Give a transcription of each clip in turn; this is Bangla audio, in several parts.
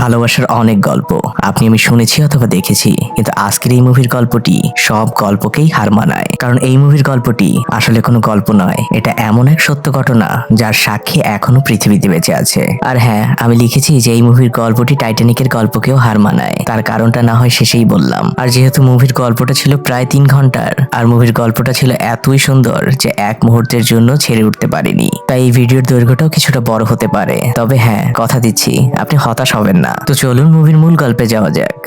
ভালোবাসার অনেক গল্প আমি শুনেছি অথবা দেখেছি, কিন্তু আজকের এই মুভির গল্পটি সব গল্পকেই হার মানায়। কারণ এই মুভির গল্পটি আসলে কোনো গল্প নয়, এটা এমন এক সত্য ঘটনা যার সাক্ষী এখনো পৃথিবীতে বেঁচে আছে। আর হ্যাঁ, আমি লিখেছি যে এই মুভির গল্পটি টাইটানিকের গল্পকেও হার মানায়। তার কারণটা না হয় শেষেই বললাম। আর যেহেতু মুভির গল্পটা ছিল প্রায় 3 ঘন্টার, আর মুভির গল্পটা ছিল এতই সুন্দর যে এক মুহূর্তের জন্য ছেড়ে উঠতে পারিনি, তাই এই ভিডিওর দৈর্ঘ্যটাও কিছুটা বড় হতে পারে। তবে হ্যাঁ, কথা দিচ্ছি আপনি হতাশ হবেন না। তো চলুন মুভির মূল গল্পে যাওয়া যাক।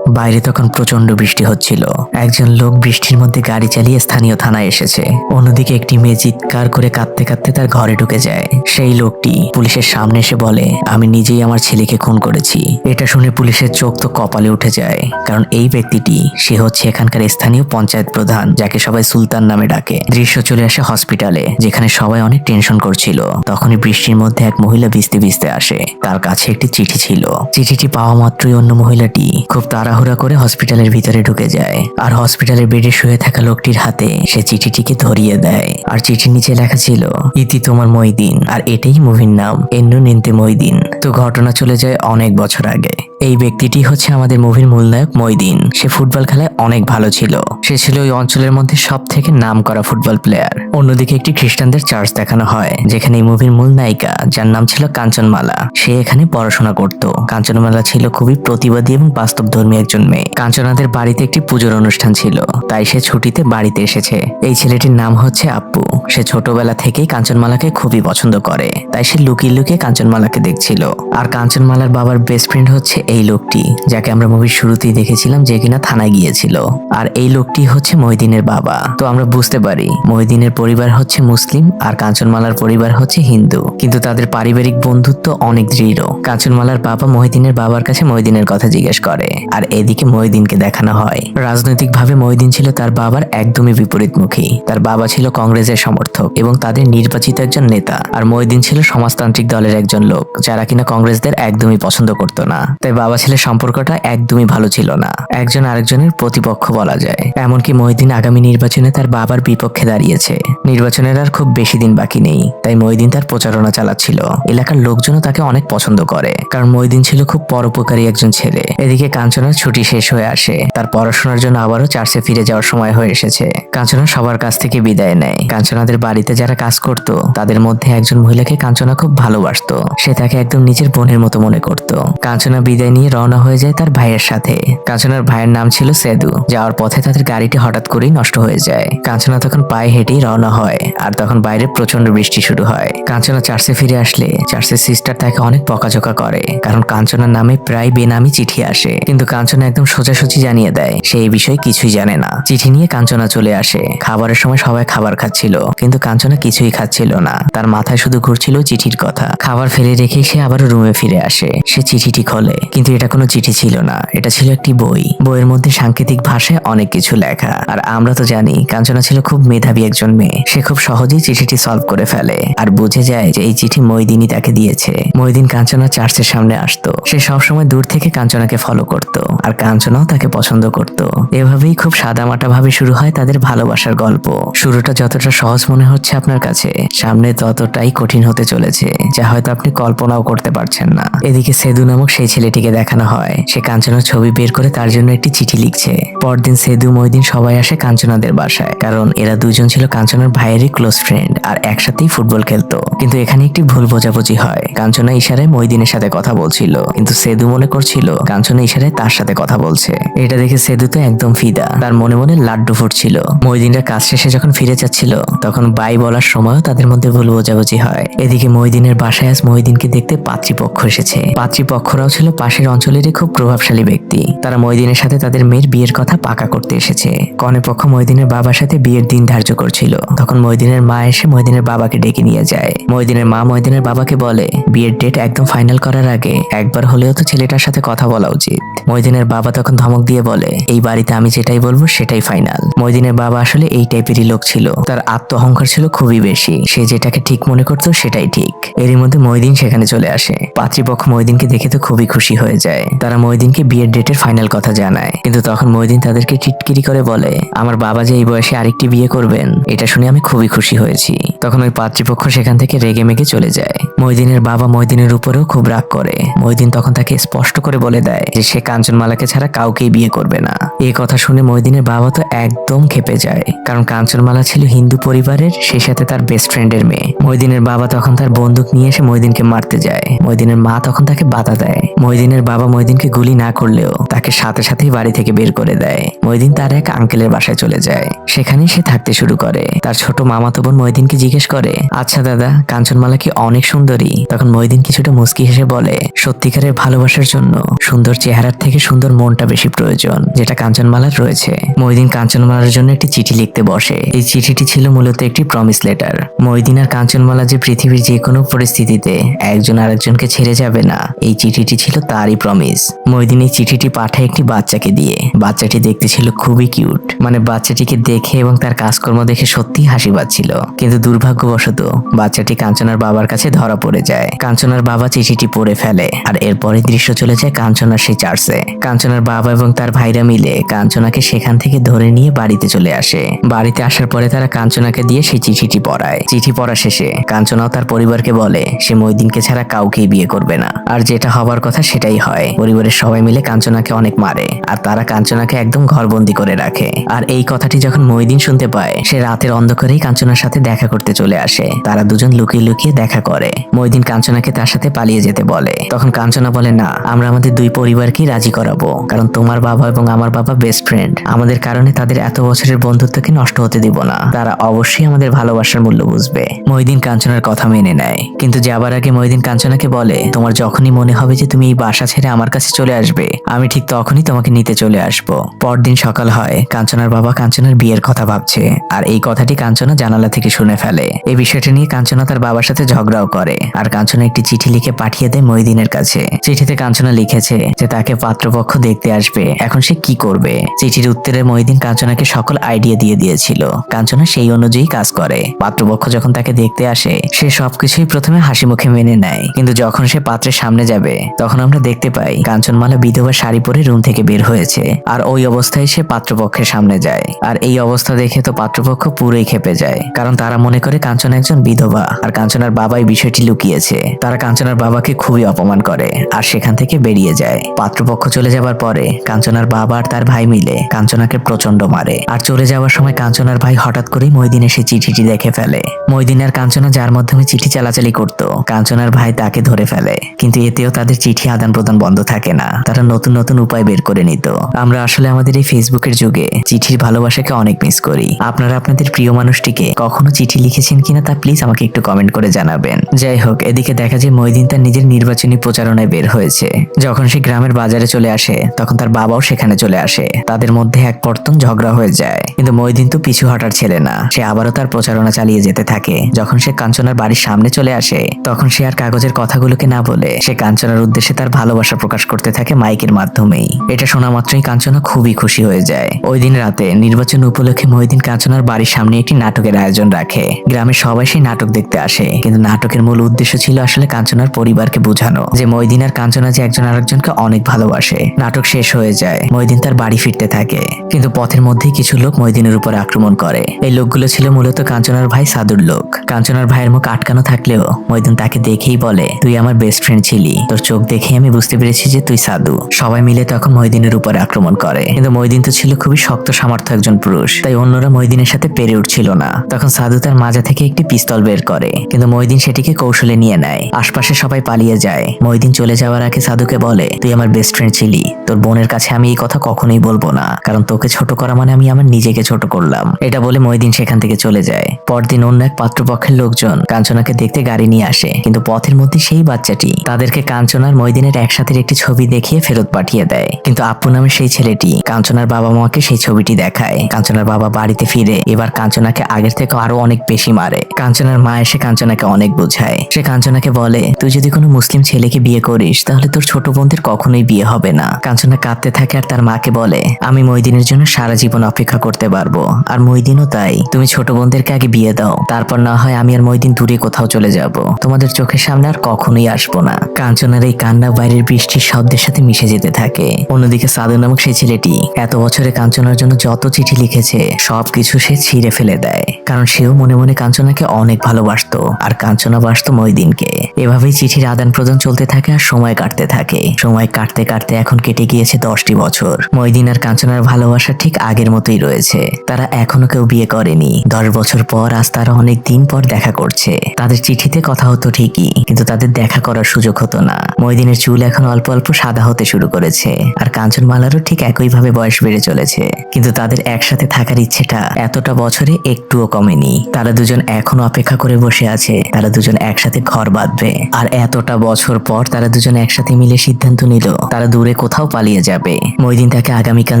বাইরে তখন প্রচন্ড বৃষ্টি হচ্ছিল। একজন লোক বৃষ্টির মধ্যে গাড়ি চালিয়ে স্থানীয় থানায় এসেছে। অন্যদিকে একটি মেয়ে চিৎকার করে কাঁদতে কাঁদতে তার ঘরে ঢুকে যায়। সেই লোকটি পুলিশের সামনে এসে বলে, আমি নিজেই আমার ছেলেকে খুন করেছি। এটা শুনে পুলিশের চোখ তো কপালে উঠে যায়, কারণ এই ব্যক্তিটি সে হচ্ছে এখানকার স্থানীয় পঞ্চায়েত প্রধান, যাকে সবাই সুলতান নামে ডাকে। দৃশ্য চলে আসে হসপিটালে, যেখানে সবাই অনেক টেনশন করছিল। তখনই বৃষ্টির মধ্যে এক মহিলা ভিজতে ভিজতে আসে। তার কাছে একটি চিঠি ছিল। চিঠিটি পাওয়া মাত্রই অন্য মহিলাটি খুব তাড়াহুড়া করে হসপিটালের ভিতরে ঢুকে যায়, আর হসপিটালের বেডে শুয়ে থাকা লোকটির হাতে সে চিঠিটিকে ধরিয়ে দেয়। আর চিঠির নিচে লেখা ছিল, ইতি তোমার মইদিন। আর এটাই মুভির নাম, এন্নু নিন্তে মইদিন। তো ঘটনা চলে যায় অনেক বছর আগে। এই ব্যক্তিটি হচ্ছে আমাদের মুভির মূল নায়ক মইদিন। সে ফুটবল খেলায় অনেক ভালো ছিল। সে ছিল ওই অঞ্চলের মধ্যে সব থেকে নাম করা ফুটবল প্লেয়ার। অন্যদিকে একটি খ্রিস্টানদের চার্চ দেখানো হয়, যেখানে এই মুভির মূল নায়িকা, যার নাম ছিল কাঞ্চনমালা, সে এখানে পড়াশোনা করত। কাঞ্চনমালা ছিল খুবই প্রতিবাদী এবং বাস্তবধর্মী একজন মেয়ে। কাঞ্চনাদের বাড়িতে একটি পুজোর অনুষ্ঠান ছিল, তাই সে ছুটিতে বাড়িতে এসেছে। এই ছেলেটির নাম হচ্ছে আপ্পু। সে ছোটবেলা থেকেই কাঞ্চনমালাকে খুবই পছন্দ করে, তাই সে লুকিয়ে লুকিয়ে কাঞ্চনমালাকে দেখছিল। আর কাঞ্চনমালার বাবার বেস্ট ফ্রেন্ড হচ্ছে এই লোকটি, যাকে আমরা মুভির শুরুতেই দেখেছিলাম, যে কিনা থানায় গিয়েছিল। আর এই লোকটি হচ্ছে মইদিনের বাবা। তো আমরা বুঝতে পারি মইদিনের পরিবার হচ্ছে মুসলিম আর কাঞ্চনমালার পরিবার হচ্ছে হিন্দু, কিন্তু তাদের পারিবারিক বন্ধুত্ব অনেক দৃঢ়। কাঞ্চনমালার বাবা মইদিনের বাবার কাছে মইদিনের কথা জিজ্ঞেস করে, আর এদিকে মইদিনকে দেখানো হয়। রাজনৈতিকভাবে মইদিন ছিল তার বাবার একদমই বিপরীতমুখী। তার বাবা ছিল কংগ্রেসের সমর্থক এবং তাদের নির্বাচিত একজন নেতা, আর মইদিন ছিল সমাজতান্ত্রিক দলের একজন লোক, যারা কিনা কংগ্রেসদের একদমই পছন্দ করতো না। তাই বাবা ছেলের সম্পর্কটা একদমই ভালো ছিল না, একজন আরেকজনের প্রতিপক্ষ বলা যায়। এমনকি মইদিন আগামী নির্বাচনে তার বাবার বিপক্ষে দাঁড়িয়েছে। নির্বাচনের আর খুব বেশি দিন বাকি নেই, তাই মইদিন তার প্রচারণা চালাচ্ছিল। এলাকার লোকজনও তাকে অনেক পছন্দ করে, কারণ মইদিন ছিল খুব পরোপকারী একজন ছেলে। এদিকে কাঞ্চনার ছুটি শেষ হয়ে আসে। তার পড়াশোনার জন্য আবারও চার্চে ফিরে যাওয়ার সময় হয়ে এসেছে। কাঞ্চনা সবার কাছ থেকে বিদায় নেয়। কাঞ্চনাদের বাড়িতে যারা কাজ করত, তাদের মধ্যে একজন মহিলাকে কাঞ্চনা খুব ভালোবাসতো। সে তাকে একদম নিজের বোনের মতো মনে করত। কাঞ্চনা বিদায় নিয়ে রওনা হয়ে যায় তার ভাইয়ের সাথে। কাঞ্চনার ভাইয়ের নাম ছিল সেদু। যাওয়ার পথে তাদের গাড়িটি হঠাৎ করেই নষ্ট হয়ে যায়। কাঞ্চনা তখন পায়ে হেঁটেই রওনা হয়, আর তখন বাইরে প্রচন্ড বৃষ্টি শুরু হয়। কাঞ্চনা চার্চে ফিরে আসলে চার্চের সিস্টার তাকে অনেক বকাঝকা করে, কারণ কাঞ্চনার নামে প্রায় বেনামি চিঠি আসে। কিন্তু কাঞ্চনা একদম সোজাসুজি জানিয়ে দেয় সে এই বিষয়ে কিছুই জানে না। চিঠি নিয়ে কাঞ্চনা চলে আসে। খাবারের সময় সবাই খাবার খাচ্ছিল, কিন্তু কাঞ্চনা কিছুই খাচ্ছিল না। তার মাথায় শুধু ঘুরছিল চিঠির কথা। খাবার ফেলে রেখে সে আবারও রুমে ফিরে আসে। সে চিঠিটি খোলে, কিন্তু এটা কোনো চিঠি ছিল না, এটা ছিল একটি বই। বইয়ের মধ্যে সাংকেতিক ভাষায় অনেক কিছু লেখা। আর আমরা তো জানি কাঞ্চনা ছিল খুব মেধাবী একজন মেয়ে। সে খুব সহজেই চিঠিটি সলভ করে ফেলে, আর বুঝে যায় যে এই চিঠি মইদিনই তাকে দিয়েছে। মইদিন কাঞ্চনা চার্চের সামনে আসতো। সে সবসময় দূর থেকে কাঞ্চনাকে ফলো করত, আর কাঞ্চনাও তাকে পছন্দ করত। এভাবেই খুব সাদামাটা ভাবে শুরু হয় তাদের ভালোবাসার গল্প। শুরুটা যতটা সহজ মনে হচ্ছে আপনার কাছে, সামনে ততটাই কঠিন হতে চলেছে, যা হয়তো আপনি কল্পনাও করতে পারছেন না। এদিকে সেদু নামক সেই ছেলেটিকে দেখানো হয়। সে কাঞ্চনার ছবি বের করে তার জন্য একটি চিঠি লিখছে। পরদিন সেদু মইদিন সবাই আসে কাঞ্চনাদের বাসায়, কারণ এরা দুজন ছিল কাঞ্চনার ভাইয়েরই ক্লোজ ফ্রেন্ড, আর একসাথেই ফুটবল খেলতো। কিন্তু এখানে একটি ভুল বোঝাবুঝি হয়। কাঞ্চনা ইশারায় মইদিনের সাথে কথা বলছিল, কিন্তু সেদু মনে করছিল কাঞ্চনা ইশারায় তার সাথে কথা বলছে। এটা দেখে সেদু তো একদম ফিদা। তার মনে মনে লাড্ডু ফুটছিল। মইদিনরা কাজ শেষে যখন ফিরে যাচ্ছিল, তখন বাই বলার সময়ও তাদের মধ্যে ভুল বোঝাবুঝি হয়। এদিকে মইদিনের বাসায় আজ মইদিনকে দেখতে পাত্রীপক্ষ এসেছে। পাত্রীপক্ষরাও ছিল পাশের অঞ্চলেরই খুব প্রভাবশালী ব্যক্তি। তারা মইদিনের সাথে তাদের মেয়ের বিয়ের কথা পাকা করতে এসেছে। কনে পক্ষ মইদিনের বাবার সাথে বিয়ের দিন ধার্য করছিল। তখন মইদিনের মা এসে মইদিনের বাবাকে ডেকে নিয়ে যায়। মইদিনের মা মইদিনের বাবাকে বলে, বিয়ের ডেট একদম ফাইনাল করার আগে একবার হলেও তো ছেলেটার সাথে কথা বলা উচিত। মইদিনের বাবা তখন ধমক দিয়ে বলে, এই বাড়িতে আমি যেটাই বলবো সেটাই ফাইনাল। মইদিনের বাবা আসলে এই টাইপেরই লোক ছিল। তার আত্ম অহংকার ছিল খুবই বেশি। সে যেটাকে ঠিক মনে করতো সেটাই ঠিক। এরই মধ্যে মইদিন সেখানে চলে আসে। পাত্রীপক্ষ মইদিনকে দেখে তো খুবই খুশি হয়ে যায়। তারা মহিউদ্দিনকে বিয়ের ডেটের ফাইনাল কথা জানায়, কিন্তু তখন মহিউদ্দিন তাদেরকে টিটকিরি করে বলে, আমার বাবা যে এই বয়সে আরেকটি বিয়ে করবেন এটা শুনে আমি খুবই খুশি হয়েছি। তখন ওই পাত্রীপক্ষ সেখান থেকে রেগে মেগে চলে যায়। মহিউদ্দিনের বাবা মহিউদ্দিনের উপরেও খুব রাগ করে। মহিউদ্দিন তখন তাকে স্পষ্ট করে বলে দেয় যে সে কাঞ্চনমালাকে ছাড়া কাউকেই বিয়ে করবে না। এই কথা শুনে মহিউদ্দিনের বাবা তো একদম ক্ষেপে যায়, কারণ কাঞ্চনমালা ছিল হিন্দু পরিবারের, সেই সাথে তার বেস্ট ফ্রেন্ডের মেয়ে। মহিউদ্দিনের বাবা তখন তার বন্দুক নিয়ে এসে মহিউদ্দিনকে মারতে যায়। মহিউদ্দিনের মা তখন তাকে বাধা দেয়। মহিউদ্দিনের বাবা মহিউদ্দিনকে গুলি না করলেও তাকে সাথে সাথেই বাড়ি থেকে বের করে দেয়। মহিউদ্দিন তার এক আঙ্কেলের বাসায় চলে যায়। সেখানেই সে থাকতে শুরু করে। তার ছোট মামাতো বোন মহিউদ্দিনকে জিজ্ঞেস করে, আচ্ছা দাদা, কাঞ্চনমালা কি অনেক সুন্দরী? তখন মহিউদ্দিন কিছুটা মুচকি হেসে বলে, সত্যিকারের ভালোবাসার জন্য সুন্দর চেহারার থেকে সুন্দর মনটা বেশি প্রয়োজন, যেটা কাঞ্চনমালার রয়েছে। মহিউদ্দিন কাঞ্চনমালার জন্য একটি চিঠি লিখতে বসে। এই চিঠিটি ছিল মূলত একটি প্রমিস লেটার। মহিউদ্দিন আর কাঞ্চনমালা যে পৃথিবীর যে কোনো পরিস্থিতিতে একজন আরেকজনকে ছেড়ে যাবে না, এই চিঠিটি ছিল তারই প্রমিস। মহিউদ্দিন এই চিঠিটি পাঠায় একটি বাচ্চাকে দিয়ে। বাচ্চাটি দেখতে ছিল খুবই কিউট, মানে বাচ্চাটিকে দেখে এবং তার কাজকর্ম দেখে সত্যি হাসি পাচ্ছিল। কিন্তু দুর্ভাগ্যবশত বাচ্চাটি কাঞ্চনার বাবার কাছে ধরা পড়ে যায়। কাঞ্চনার বাবা চিঠিটি পড়ে ফেলে, আর এরপরে দৃশ্য চলে যায় কাঞ্চনার সেই চার্চে। কাঞ্চনার বাবা এবং তার ভাইরা মিলে কাঞ্চনাকে সেখান থেকে ধরে নিয়ে বাড়িতে চলে আসে। বাড়িতে আসার পরে তারা কাঞ্চনাকে দিয়ে সেই চিঠিটি পড়ায়। চিঠি পড়া শেষে কাঞ্চনাও তার পরিবারকে বলে সে মহিউদ্দিনকে ছাড়া কাউকেই বিয়ে করবে না। আর যেটা হবার কথা সেটাই হয়। পরিবারের সবাই মিলে কাঞ্চনাকে অনেক মারে, আর তারা কাঞ্চনাকে একদম ঘরবন্দি করে রাখে। আর এই কথাটি যখন মহিউদ্দিন শুনতে পায়, সে রাতের অন্ধকারেই কাঞ্চনার সাথে দেখা করতে চলে আসে। তারা দুজন লুকিয়ে লুকিয়ে দেখা করে। মহিউদ্দিন কাঞ্চনাকে তার সাথে পালিয়ে যেতে বলে। তখন কাঞ্চনা বলে, না, আমরা আমাদের দুই পরিবারকেই রাজি করাবো, কারণ তোমার বাবা এবং আমার বাবা বেস্ট ফ্রেন্ড। আমাদের কারণে তাদের এত বছরের বন্ধুত্বকে নষ্ট হতে দিব না। তারা অবশ্যই আমাদের ভালোবাসার মূল্য বুঝবে। মহিউদ্দিন কাঞ্চনার কথা মেনে নেয়, কিন্তু যাবার আগে মহিউদ্দিন কাঞ্চনাকে বলে, তোমার যখনই মনে হবে যে তুমি এই বাসা ছেড়ে আমার কাছে চলে আসবে, আমি ঠিক তখনই তোমাকে নিতে চলে আসবো। পরদিন সকাল হয়। কাঞ্চনার বাবা কাঞ্চনার বিয়ের কথা ভাবছে, আর এই কথাটি কাঞ্চনা জানালা থেকে শুনে ফেলে। এই বিষয়টি নিয়ে কাঞ্চনা তার বাবার সাথে ঝগড়াও করে, আর কাঞ্চনা একটি চিঠি লিখে পাঠিয়ে দেয় মহিউদ্দিনের কাছে। চিঠিতে কাঞ্চনা লিখেছে যে তাকে পাত্রপক্ষ দেখতে আসবে, এখন সে কি করবে। চিঠির উত্তরে মহিউদ্দিন কাঞ্চনাকে সকল আইডিয়া দিয়ে দিয়েছিল। কাঞ্চনা সেই অনুযায়ী কাজ করে। পাত্রপক্ষ যখন তাকে দেখতে আসে, সে সবকিছুই প্রথমে হাসি মুখে মেনে নেয়, কিন্তু যখন সে পাত্রের সামনে যাবে তখন আমরা দেখতে পাই কাঞ্চনমালা বিধবা শাড়ি পরে রুম থেকে বের হয়েছে, আর ওই অবস্থায় সে পাত্রপক্ষের সামনে যায়। আর এই অবস্থা দেখে তো পাত্রপক্ষ পুরোই খেপে যায়, কারণ তারা মনে করে কাঞ্চনা একজন বিধবা, আর কাঞ্চনার বাবাই বিষয়টি লুকিয়েছে। তারা কাঞ্চনার বাবাকে খুবই অপমান করে আর সেখান থেকে বেরিয়ে যায়। পাত্রপক্ষ চলে যাবার পরে কাঞ্চনার বাবা আর তার ভাই মিলে কাঞ্চনাকে প্রচন্ড মারে। আর চলে যাওয়ার সময় কাঞ্চনার ভাই হঠাৎ করেই মহিউদ্দিনের সেই চিঠিটি দেখে ফেলে। মহিউদ্দিন আর কাঞ্চনা যার মাধ্যমে চিঠি চালাচালি করত, কাঞ্চনার ভাই তাকে ধরে ফেলে, কিন্তু এতেও তাদের চিঠি আদান প্রদান বন্ধ থাকে না। তারা নতুন নতুন উপায় বের করে নিত। আমরা আসলে আমাদের এই ফেসবুকের যুগে চিঠির ভালোবাসাকে অনেক মিস করি। আপনারা আপনাদের প্রিয় মানুষটিকে কখনো চিঠি লিখেছেন কিনা তা প্লিজ আমাকে একটু কমেন্ট করে জানাবেন। যাই হোক, এদিকে দেখা যায় মহিউদ্দিন তার নিজের নির্বাচনী প্রচারণায় বের হয়েছে। যখন সে গ্রামের বাজারে চলে আসে তখন তার বাবাও সেখানে চলে আসে। তাদের মধ্যে এক পর্তন ঝগড়া হয়ে যায়, কিন্তু মহিউদ্দিন তো পিছু হটার ছেলে না। সে আবারও তার প্রচারণা চালিয়ে যেতে থাকে। যখন সে কাঞ্চনার বাড়ির সামনে চলে আসে তখন সে আর কাগজের কথাগুলোকে না বলে সে কাঞ্চনার উদ্দেশ্যে তার ভালোবাসা প্রকাশ করতে থাকে মাইকের মাধ্যমেই। এটা শোনা মাত্রই কাঞ্চনা খুবই খুশি হয়ে যায়। ওই দিন রাতে নির্বাচন উপলক্ষে মহিউদ্দিন কাঞ্চনার বাড়ির সামনে একটি নাটকের আয়োজন রাখে। গ্রামের সবাই সেই নাটক দেখতে আসে, কিন্তু নাটকের মূল উদ্দেশ্য ছিল আসলে কাঞ্চনার পরিবারকে বোঝানো যে মহিউদ্দিন আর কাঞ্চনা যে একজন আরেকজনকে অনেক ভালোবাসে। নাটক শেষ হয়ে যায়, মহিউদ্দিন তার বাড়ি ফিরতে থাকে, কিন্তু পথের মধ্যেই কিছু লোক মহিউদ্দিনের উপর আক্রমণ করে। এই লোকগুলো ছিল মূলত কাঞ্চনার ভাই সাদুর লোক। কাঞ্চনার ভাইয়ের মুখ আটকানো থাকলেও মহিউদ্দিন তাকে দেখেই বলে, তুই আমার বেস্ট ফ্রেন্ড ছিলি, তোর চোখ দেখে আমি বুঝতে পেরেছি যে তুই সাধু। সবাই মিলে তখন মহিউদ্দিনের উপর আক্রমণ করে, কিন্তু মহিউদ্দিন তো ছিল খুবই শক্ত সামর্থ্য একজন পুরুষ, তাই অন্যরা মহিউদ্দিনের সাথে পেরে উঠছিল না। তখন সাধু তার মাজা থেকে একটি পিস্তল বের করে, কিন্তু মহিউদ্দিন সেটিকে কৌশলে নিয়ে নেয়। আশপাশে সবাই পালিয়ে যায়। মহিউদ্দিন চলে যাওয়ার আগে সাধুকে বলে, তুই আমার বেস্ট ফ্রেন্ড ছিলি, তোর বোনের কাছে আমি এই কথা কখনোই বলবো না, কারণ তোকে ছোট করা মানে আমি আমার নিজেকে ছোট করলাম। এটা বলে মহিউদ্দিন সেখান থেকে চলে যায়। পরদিন অন্য এক পাত্রপক্ষের লোকজন কাঞ্চনাকে দেখতে গাড়ি নিয়ে আসে, কিন্তু পথের মধ্যে সেই বাচ্চাটি তাদেরকে কাঞ্চনার মহিউদ্দিনের একসাথে একটি ছবি দেখিয়ে ফেরত পাঠিয়ে দেয়। কিন্তু আপু নামের সেই ছেলেটি কাঞ্চনার বাবা মাকে সেই ছবিটি দেখায়। কাঞ্চনার বাবা বাড়িতে ফিরে এবার কাঞ্চনাকে আগের থেকে আরো অনেক বেশি মারে। কাঞ্চনার মা এসে কাঞ্চনাকে অনেক বোঝায়। সে কাঞ্চনাকে বলে, তুই যদি কোনো মুসলিম ছেলেকে বিয়ে করিস তাহলে তোর ছোট বোনদের কখনোই বিয়ে হবে না। কাঞ্চনা কাঁদতে থাকে আর তার মাকে বলে, আমি মহিউদ্দিনের জন্য সারা জীবন অপেক্ষা করতে পারবো, আর মহিউদ্দিনও তাই। তুমি ছোট বোনদেরকে আগে বিয়ে দাও, তারপর না হয় আমি আর মহিউদ্দিন দূরে কোথাও চলে যাব, তোমাদের চোখের সামনে আর কখনোই আসবো না। কাঞ্চনার এই কান্না বাইরের বৃষ্টির শব্দের সাথে মিশে যেতে থাকে। অন্যদিকে সাদু নামক সেই ছেলেটি এত বছরে কাঞ্চনার জন্য যত চিঠি লিখেছে সবকিছু সে ছিঁড়ে ফেলে দেয়, কারণ সেও মনে মনে কাঞ্চনাকে অনেক ভালোবাসতো আর কাঞ্চনা বাসতো মহিদিনকে। এভাবেই চিঠির আদান প্রদান চলতে থাকে আর সময় কাটতে থাকে। সময় কাটতে কাটতে এখন কেটে গিয়েছে 10টি বছর। মহিদিন আর কাঞ্চনার ভালোবাসা ঠিক আগের মতোই রয়েছে। তারা এখনো কেউ বিয়ে করেনি। 10 বছর পর আজ তারা অনেক দিন পর দেখা করছে। তাদের চিঠিতে কথা হতো ঠিকই, কিন্তু তাদের দেখা করার সুযোগ হতো না। মহিদিনের চুল এখন অল্প অল্প সাদা হতে শুরু করেছে আর কাঞ্চনমালারও ঠিক একইভাবে বয়স বেড়ে চলেছে, কিন্তু তাদের একসাথে থাকার ইচ্ছেটা এতটা বছরে একটুও কমেনি। তারা দুজন এখনো অপেক্ষা করে বসে আছে তারা দুজন একসাথে ঘর বাঁধবে। আর এতটা বছর পর তারা দুজন একসাথে মিলে সিদ্ধান্ত নিল তারা দূরে কোথাও পালিয়ে যাবে। মহিদিন তাকে আগামীকাল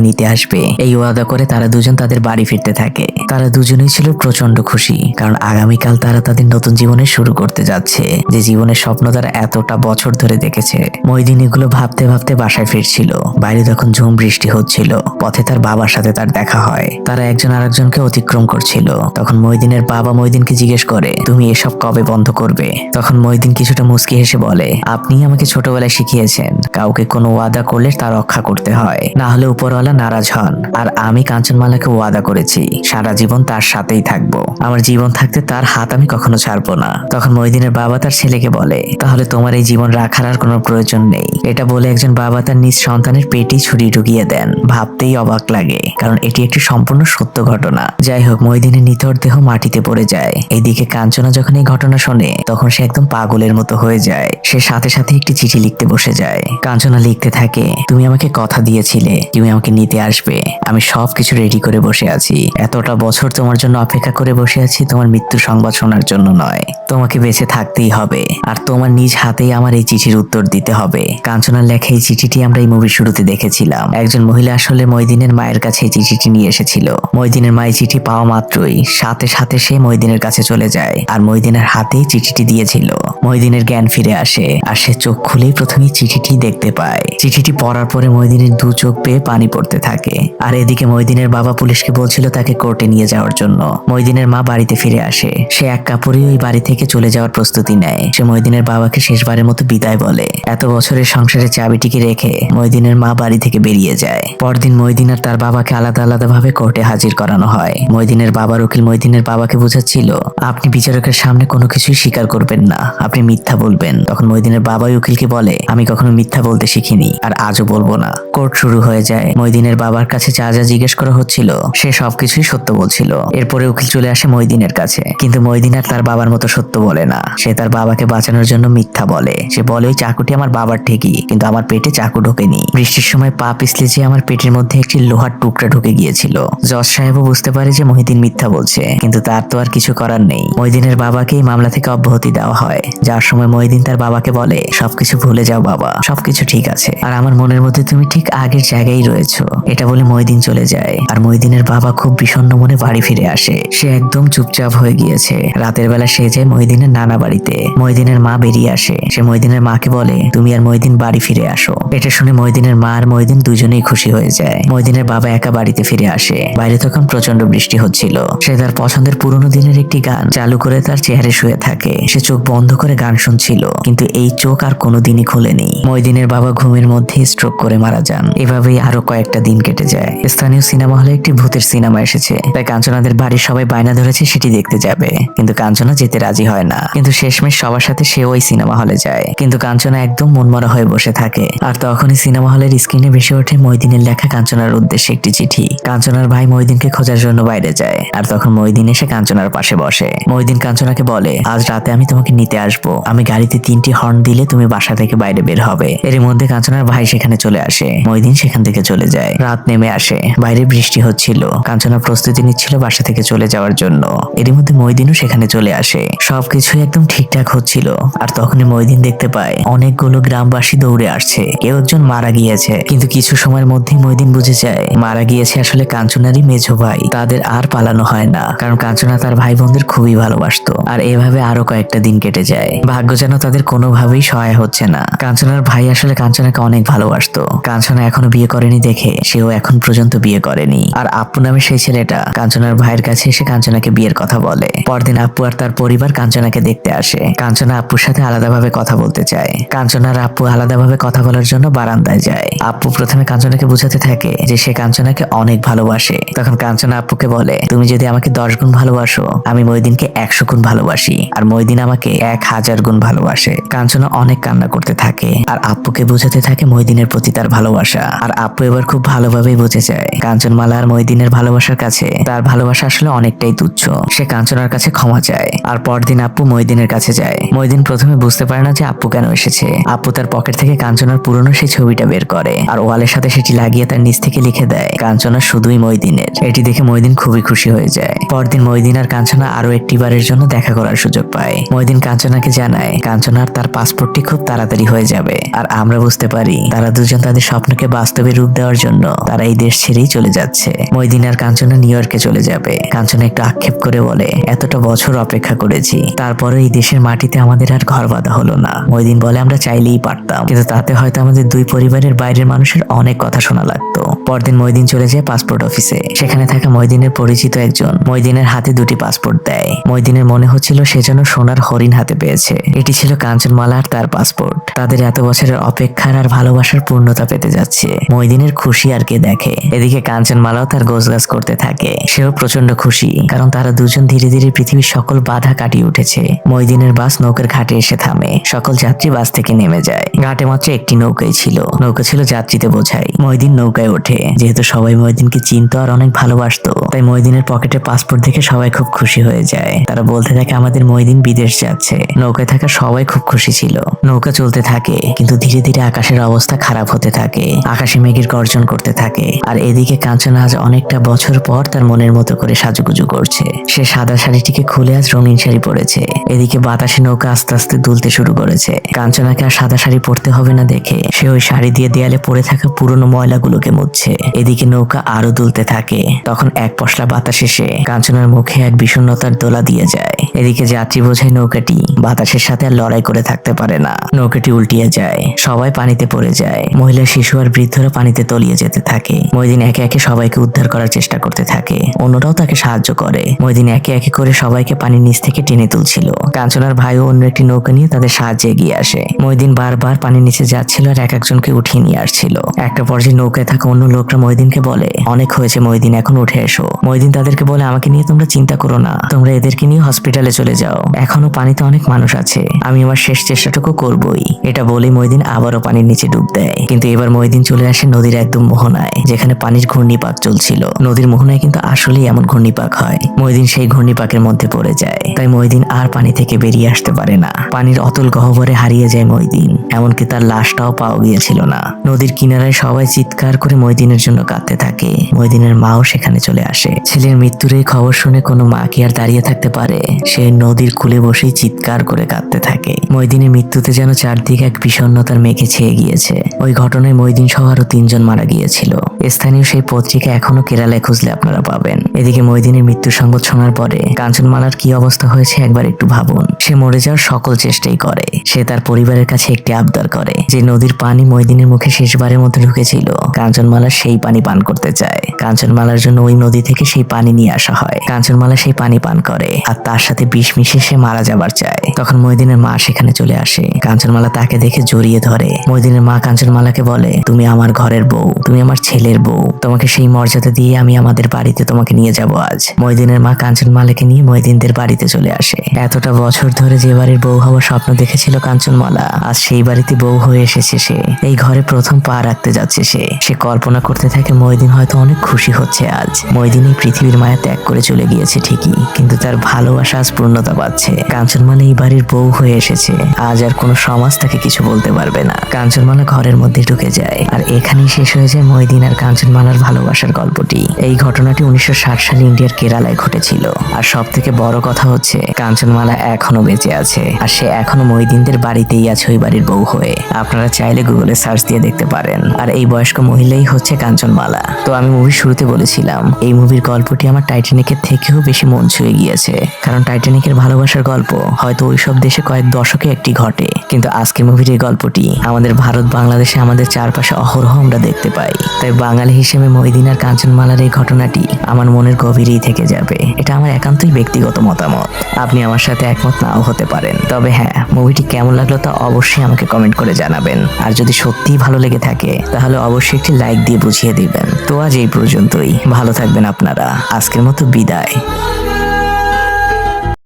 নিতে আসবে। এই ওয়াদা করে তারা দুজন তাদের বাড়ি ফিরতে থাকে। তারা দুজনেই ছিল প্রচন্ড খুশি, কারণ আগামীকাল তারা তাদের নতুন জীবনে শুরু করতে যাচ্ছে, যে জীবনের স্বপ্ন তারা এতটা বছর ধরে দেখেছে। মহিদিন এগুলো ভাবতে ভাবতে বাসায় ফিরছিল। বাইরে তখন ঝুম বৃষ্টি হচ্ছিল। পথে তার বাবার সাথে তার দেখা হয়। তারা একজন আরেকজনকে অতিক্রম করছিল। তখন মহিদিনের বাবা মহিদিনকে জিজ্ঞেস করে, তুমি এসব কবে বন্ধ করবে? তখন মহিদিন কিছুটা মুচকি হেসে বলে, আপনি আমাকে ছোটবেলায় শিখিয়েছেন কাউকে কোনো ওয়াদা করলে তা রক্ষা করতে হয়, না হলে উপরওয়ালা নারাজ হন। আর আমি কাঞ্চনমালাকে ওয়াদা করেছি সারা জীবন তার সাথেই থাকবো। আমার জীবন থাকতে তার হাত আমি কখনো ছাড়বো না। তখন মহিদিনের বাবা তার ছেলেকে বলে, তাহলে তোমার এই জীবন রাখার আর কোনো প্রয়োজন নেই। এটা বলে একজন বাবা তার নিজ সন্তানের পেটেই ছুরি ঢুকিয়ে দেন। ভাবতেই অবাক লাগে, কারণ এটি একটি সম্পূর্ণ সত্য ঘটনা। যাই হোক, মহিদিনের নিথর দেহ মাটিতে পড়ে যায়। এদিকে কাঞ্চনা যখন এই ঘটনা শোনে তখন সে একদম পাগলের মতো হয়ে যায়। সে সাথে সাথে একটি চিঠি লিখতে বসে যায়। কাঞ্চনা লিখতে থাকে, তুমি আমাকে কথা দিয়েছিলে তুমি আমাকে নিতে আসবে। আমি সবকিছু রেডি করে বসে আছি। এতটা বছর তোমার জন্য অপেক্ষা করে বসে আছি তোমার মৃত্যু সংবাদ শোনার জন্য নয়। তোমাকে বেঁচে থাকতেই হবে আর তোমার নিজ হাতেই আমার এই চিঠির উত্তর দিতে হবে। কাঞ্চনার লেখা এই চিঠিটি আমরা এই মুভির শুরুতে দেখেছিলাম। একজন মহিলা আসলে মহিদিনের মায়ের কাছে এই চিঠিটি নিয়ে এসেছিল। মহিদিনের মা এই চিঠি পাওয়া মাত্রই সাথে সাথে সে মহিদিনের কাছে চলে যায় আর মহিদিনের হাতেই চিঠিটি দিয়েছিল। মহিদিনের জ্ঞান ফিরে আসে আর সে চোখ খুলেই প্রথমে চিঠিটি দেখতে পায়। চিঠিটি পড়ার পরে মহিদিনের দু চোখ বেয়ে পানি পড়তে থাকে। আর এদিকে মহিদিনের বাবা পুলিশকে বলছিল তাকে কোর্টে নিয়ে যাওয়ার জন্য। মহিদিনের মা বাড়িতে ফিরে আসে। সে এক কাপড়ে ওই বাড়ি থেকে চলে যাওয়ার প্রস্তুতি নেয়। সে মহিদিনের বাবাকে শেষবারের মতো বিদায় বলে। এত বছরের সংসারের চাবিটিকে রেখে মহিদিনের মা বাড়ি থেকে বেরিয়ে যায়। পরদিন মহিদিন আর তার বাবাকে আলাদা আলাদা ভাবে কোর্টে হাজির করানো হয়। মহিদিনের বাবার উকিল মহিদিনের বাবাকে বোঝাচ্ছিল, আপনি বিচারকের সামনে কোনো কিছুই স্বীকার করবেন না, আপনি মিথ্যা বলবেন। তখন মহিদিনের বাবাই উকিলকে বলে, আমি কখনো মিথ্যা বলতে শিখিনি আর আজও বলবো না। কোর্ট শুরু হয়ে যায়। মহিদিনের বাবার কাছে যা যা জিজ্ঞেস করা হচ্ছিল সে সবকিছুই সত্য বলছিল। এরপরে উকিল চলে আসে মহিদিনের কাছে, কিন্তু মহিদিন আর তার বাবার মতো সত্য বলে না। সে তার বাবাকে বাঁচানোর জন্য মিথ্যা বলে। সে বলে, ওই চাকুটি আমার বাবার ঠিকই, কিন্তু আমার পেটে চাকু ঢোকেনি। বৃষ্টির সময় পা পিছলে যে আমার পেটের মধ্যে একটি লোহার টুকরা ঢুকে গিয়েছিল। জজ সাহেবও বুঝতে পারে যে মহিদিন মিথ্যা বলছে, কিন্তু তার তো আর কিছু করার নেই। মহিদিনের বাবাকে এই মামলা থেকে অব্যাহতি দেওয়া হয়। যার সময় মহিদিন তার বাবাকে বলে, সবকিছু ভুলে যাও বাবা, সবকিছু ঠিক আছে আর আমার মনের মধ্যে তুমি ঠিক আগের জায়গায় রয়েছো। এটা বলে মহিদিন চলে যায় আর মহিদিনের বাবা খুব বিষণ্ণ মনে বাড়ি ফিরে আসে। সে একদম চুপচাপ হয়ে গিয়েছে। রাতের বেলা সে যায় মহিদিনের নানা বাড়িতে। মহিদিনের মা বেরিয়ে আসে। সে মহিদিনের মাকে বলে, তুমি আর মহিদিন বাড়ি ফিরে আসো। এটা শুনে মহিদিনের মা আর মহিদিন দুজনেই খুশি হয়ে যায়। মহিদিনের বাবা একা বাড়িতে ফিরে আসে। বাইরে তখন প্রচন্ড বৃষ্টি হচ্ছিল। সে তার পছন্দের পুরোনো দিনের একটি গান চালু করে তার চেয়ারে শুয়ে থাকে। সে চোখ বন্ধ করে গান শুনছিল, কিন্তু এই চোখ আর কোনোদিনই খোলেনি। মহিদিনের বাবা ঘুমের মধ্যে স্ট্রোক করে মারা যান। এভাবেই আরো কয়েকটা দিন কেটে যায়। স্থানীয় সিনেমা হলে একটি ভূতের সিনেমা এসেছে, তাই কাঞ্চনাদের বাড়ির সবাই বায়না ধরেছে সেটি দেখতে যাবে, কিন্তু কাঞ্চনা যেতে রাজি হয় না। কিন্তু শেষমেশ সবার সাথে সে ওই সিনেমা হলে যায়, কিন্তু কাঞ্চনা একদম মনমরা হয়ে বসে থাকে। আর তখনই সিনেমা হলের স্ক্রিনে ভেসে ওঠে মহিদিনের লেখা কাঞ্চনার উদ্দেশ্যে একটি চিঠি। কাঞ্চনার ভাই মহিদিনকে খোঁজার জন্য বাইরে যায় আর তখন মহিদিন এসে কাঞ্চনার পাশে বসে। মহিদিন কাঞ্চনাকে বলে, আজ রাতে আমি তোমাকে নিতে আসবো। আমি গাড়িতে 3টি হর্ন দিলে তুমি বাসা থেকে বাইরে বের হবে। এর মধ্যে কাঞ্চনার ভাই সেখানে চলে আসে। মহিদিন সেখান থেকে চলে যায়। রাত নেমে আসে। বাইরে বৃষ্টি হচ্ছিল। কাঞ্চনা প্রস্তুতি নিচ্ছিল বাসা থেকে চলে যাওয়ার জন্য। এর মধ্যে মহিদিনও সেখানে চলে আসে। সবকিছু একদম ঠিকঠাক হচ্ছিল। আর তখনই মহিদিন দেখতে পায় অনেকগুলো গ্রামবাসী দৌড়ে আসছে। কেউ একজন মারা গিয়েছে, কিন্তু কিছু সময়ের মধ্যেই মহিদিন বুঝে যায় মারা গিয়েছে আসলে কাঞ্চনারই মেঝো ভাই। তাদের আর পালানো হয় না, কারণ কাঞ্চনা তার ভাই বোনদের খুবই ভালোবাসতো। আর এভাবে আরো কয়েকটা দিন কেটে যায়। ভাগ্য যেন তাদের কোনোভাবেই সহায় হচ্ছে না। কাঞ্চনার ভাই আসলে কাঞ্চনাকে অনেক ভালোবাসতো। কাঞ্চনা এখনো বিয়ে করেনি দেখে সেও এখন পর্যন্ত বিয়ে করেনি। আর আপু নামে সেই ছেলেটা কাঞ্চনার ভাইয়ের কাছে এসে কাঞ্চনাকে বিয়ের কথা বলে। পরদিন আপু আর তার পরিবার কাঞ্চনাকে দেখতে আসে। কাঞ্চনা আপুর সাথে আলাদাভাবে কথা বলতে চায়। কাঞ্চনার আর আপ্পু আলাদাভাবে কথা বলার জন্য বারান্দায় যায়। আপ্পু প্রথমে কাঞ্চনাকে বুঝাতে থাকে যে সে কাঞ্চনাকে অনেক ভালোবাসে। তখন কাঞ্চনা আপ্পুকে বলে, তুমি যদি আমাকে 10 গুণ ভালোবাসো, আমি মইদিনকে 100 গুণ ভালোবাসি, আর মইদিন আমাকে 1000 গুণ ভালোবাসে। কাঞ্চনা অনেক কান্না করতে থাকে আর আপ্পুকে বুঝাতে থাকে মইদিনের প্রতি তার ভালোবাসা। আর আপ্পু এবার খুব ভালোভাবেই বুঝে যায় কাঞ্চনমালা আর মইদিনের ভালোবাসার কাছে তার ভালোবাসা আসলে অনেকটাই তুচ্ছ। সে কাঞ্চনার কাছে ক্ষমা চায়। আর পরদিন আপ্পু মইদিনের কাছে যায়। মইদিন প্রথমে বুঝতে পারে না যে আপ্পু কেন এসেছে। আপ্পু তার পকেট থেকে কাঞ্চনার পুরনো সেই ছবিটা বের করে আর ওয়ালের সাথে সেটি লাগিয়ে তার নিচ থেকে লিখে দেয়, কাঞ্চনা শুধুই মইদিনের। এটি দেখে মইদিন খুবই খুশি হয়ে যায়। পরদিন মইদিন আর কাঞ্চনা আরো একটি বারের জন্য দেখা করার সুযোগ পায়। মইদিন কাঞ্চনাকে জানায় কাঞ্চনার তার পাসপোর্টটি খুব তাড়াতাড়ি হয়ে যাবে। আর আমরা বুঝতে পারি তারা দুজন তাদের স্বপ্নকে বাস্তবে রূপ দেওয়ার জন্য তারা এই দেশ ছেড়েই চলে যাচ্ছে। মইদিন আর কাঞ্চনা নিউ ইয়র্কে চলে যাবে। কাঞ্চনা একটু আক্ষেপ করে বলে, এতটা বছর অপেক্ষা করেছি, তারপরে এই দেশের মাটিতে আমাদের আর ঘর বাঁধা হলো না। মইদিন বলে, আমরা চাইলেই পারতাম, কিন্তু তাতে হয়তো আমাদের দুই পরিবারের বাইরের মানুষের অনেক কথা শোনা লাগতো। পরদিন মইদিন চলে যায় পাসপোর্ট অফিসে। সেখানে থাকা মইদিনের পরিচিত একজন মইদিনের হাতে 2টি পাসপোর্ট দেয়। মইদিনের মনে হচ্ছিল সে যেন সোনার হরিণ হাতে পেয়েছে। এটি ছিল কাঞ্চনমালা আর তার পাসপোর্ট। তাদের এত বছরের অপেক্ষার আর ভালোবাসার পূর্ণতা পেতে যাচ্ছে। মইদিনের খুশি আর কে দেখে। এদিকে কাঞ্চনমালাও তার গোছগাছ করতে থাকে। সেও প্রচন্ড খুশি, কারণ তারা দুজন ধীরে ধীরে পৃথিবীর সকল বাধা কাটিয়ে উঠেছে। মইদিনের বাস নৌকার ঘাটে এসে থামে। সকল যাত্রী বাস থেকে নেমে যায়। ঘাটে মাত্র একটি নৌকাই ছিল। নৌকা ছিল যাত্রীতে বোঝাই। মইদিন নৌকায় ওঠে। যেহেতু সবাই মইদিনকে চিনতো আর অনেক ভালোবাসতো, তাই মইদিনের পকেটে পাসপোর্ট দেখে সবাই খুব খুশি হয়ে যায়। তারা বলতে থাকে, আমাদের মইদিন বিদেশ যাচ্ছে। নৌকায় থাকা সবাই খুব খুশি ছিল। নৌকা চলতে থাকে, কিন্তু ধীরে ধীরে আকাশের অবস্থা খারাপ হতে থাকে। আকাশে মেঘের গর্জন করতে থাকে। আর এদিকে কাঞ্চনা আজ অনেকটা বছর পর তার মনের মতো করে সাজুগুজু করছে। সে সাদা শাড়িটিকে খুলে আজ রঙিন শাড়ি পরেছে। এদিকে বাতাসে নৌকা আস্তে আস্তে দুলতে শুরু করেছে। কাঞ্চনাকে আর সাদা শাড়ি পরতে হবে না দেখে সে ওই শাড়ি দিয়ে দেয়ালে পড়ে থাকা পুরনো ময়লাগুলোকে মুছছে। এদিকে নৌকা আরো দুলতে থাকে। তখন এক পশলা বাতাস এসে কাঞ্চনার মুখে এক বিষণ্ণতার দোলা দিয়ে যায়। এদিকে যাত্রী বোঝাই নৌকাটি বাতাসের সাথে আর লড়াই করে থাকতে পারে না। নৌকাটি উল্টিয়ে যায়। সবাই পানিতে পড়ে যায়। মহিলা, শিশু আর বৃদ্ধরা পানিতে তলিয়ে যেতে থাকে। মইদিন একে একে সবাইকে উদ্ধার করার চেষ্টা করতে থাকে। অন্যরাও তাকে সাহায্য করে। মইদিন একে একে করে সবাইকে পানির নিচ থেকে টেনে তুলছিল। কাঞ্চনার ভাইও অন্য একটি নৌকা নিয়ে তাদের সাহায্যে এগিয়ে আসে। মইদিন বারবার পানির নিচে যাচ্ছিল আর এক একজনকে উঠিয়ে নিয়ে আসছিল। একটা পর্যায়ে নৌকায় থাকা অন্য লোকরা মইদিনকে বলে, অনেক হয়েছে মইদিন, এখন উঠে এসো। মইদিন তাদেরকে বলে, আমাকে নিয়ে তোমরা চিন্তা করো না, তোমরা এদেরকে নিয়ে হসপিটালে চলে যাও। এখনো পানিতে অনেক মানুষ আছে, আমি আমার শেষ চেষ্টাটুকু করবই। এটা বলেই মইদিন আবারও পানির নিচে ডুব দেয়। কিন্তু এবার মইদিন চলে আসে নদীর একদম মোহনায়, যেখানে পানির ঘূর্ণিপাক চলছিল। নদীর মোহনায় কিন্তু আসলেই এমন ঘূর্ণিপাক হয়। মইদিন সেই ঘূর্ণিপাকের মধ্যে পড়ে যায়। তাই মইদিন আর পানি থেকে বেরিয়ে আসতে পারে না। পানির অতল গহ্বরে হারিয়ে যায় মইদিন। এমনকি তার লাশটাও পাওয়া গিয়েছিল না। নদীর কিনারায় সবাই চিৎকার করে মইদিনের জন্য কাঁদতে থাকে। মইদিনের মাও সেখানে চলে আসে। ছেলের মৃত্যুর এই খবর শুনে কোনো মা কি আর দাঁড়িয়ে থাকতে পারে? সে নদীর কূলে বসেই চিৎকার করে কাঁদতে থাকে। মইদিনের মৃত্যুতে যেন চারদিকে এক বিষণ্ণতার মেঘে ছেয়ে গিয়েছে। ওই ঘটনায় মইদিন সহ আরো 3 জন মারা গিয়েছিল। স্থানীয় সেই পত্রিকা এখনো কেরালায় খুঁজলে আপনারা পাবেন। এদিকে মইদিনের মৃত্যুর সংবাদ শোনার পরে কাঞ্চনমালার কি অবস্থা হয়েছে একবার একটু ভাবুন। সে মরে যাওয়ার সকল চেষ্টাই করে। সে তার পরিবারের কাছে একটি আবদার করে যে নদীর পানি মইদিনের মুখে শেষবারের মতো ঢুকেছিল, কাঞ্চনমালা সেই পানি পান করতে চায়। কাঞ্চনমালার জন্য ওই নদী থেকে সেই পানি নিয়ে আসা হয়। কাঞ্চনমালা সেই পানি পান করে আর তার সাথে বিষ মিশিয়ে সে মারা যাবার চায়। তখন মইদিনের মা সেখানে চলে আসে। কাঞ্চনমালা তাকে দেখে জড়িয়ে ধরে। মইদিনের মা কাঞ্চনমালাকে বলে, তুমি আমার ঘরের বউ, তুমি আমার ছেলের বউ, তোমাকে সেই মর্যাদা দিয়ে আমি আমাদের বাড়িতে তোমাকে নিয়ে যাব আজ। মইদিনের মা কাঞ্চনমালাকে নিয়ে মইদিনদের বাড়িতে চলে আসে। এতটা বছর ধরে যে বাড়ির বউ হওয়ার স্বপ্ন দেখেছিল কাঞ্চনমালা, আজ সেই বাড়িতে বউ হয়ে এসেছে সে। এই ঘরে প্রথম পা রাখতে যাচ্ছে সে কল্পনা করতে থাকে মইদিন হয়তো অনেক খুশি হচ্ছে আজ। মইদিন এই পৃথিবীর মায়া ত্যাগ করে চলে গিয়েছে ঠিকই, কিন্তু তার ভালোবাসা আজ পূর্ণতা পাচ্ছে। কাঞ্চনমালা এই বাড়ির বউ হয়ে এসেছে। আজ আর কোনো সমাজ তাকে কিছু বলতে পারবে না। কাঞ্চনমালা ঘরের মধ্যে ঢুকে যায়। আর এখানেই শেষ হয়ে যায় মইদিন আর কাঞ্চনমালার ভালোবাসার গল্পটি। এই ঘটনাটি 1960 সালে ইন্ডিয়ার কেরালায় ঘটেছিল। আর সব থেকে বড় কথা হচ্ছে কাঞ্চনমালা এখনো বেঁচে আছে। আর সে এখনো মইদিনদের বাড়িতেই আছে ওই বাড়ির বউ হয়ে। আপনারা চাইলে গুগলে সার্চ দিয়ে দেখতে পারেন। আর এই বয়স্ক মহিলাই হচ্ছে কাঞ্চনমালা। তো আমি মুভির শুরুতে বলেছিলাম এই মুভির গল্পটি আমার টাইটানিকের থেকেও বেশি মন ছুঁয়ে গিয়েছে। কারণ টাইটানিকের ভালোবাসার গল্প হয়তো ওইসব দেশে কয়েক দশকে একটি ঘটে, কিন্তু আজকের মুভির এই গল্পটি আমাদের ভারত বাংলাদেশে আমাদের চারপাশে অহরহ আমরা দেখতে পাই। তাই বাঙালি হিসেবে মইদিন আর কাঞ্চনমালার এই ঘটনাটি আমার মনের গভীরেই থেকে যাবে। এটা আমার একান্তই ব্যক্তিগত মতামত। আপনি আমার সাথে একমত নাও হতে পারেন। তবে হ্যাঁ, মুভিটি কেমন লাগলো তা অবশ্যই আমাকে কমেন্ট করে জানাবেন। আর যদি সত্যিই ভালো লেগে থাকে তাহলে অবশ্যই একটি লাইক দিয়ে বুঝিয়ে দিবেন। তো আজ এই পর্যন্তই, ভালো থাকবেন আপনারা, আজকের মতো বিদায়।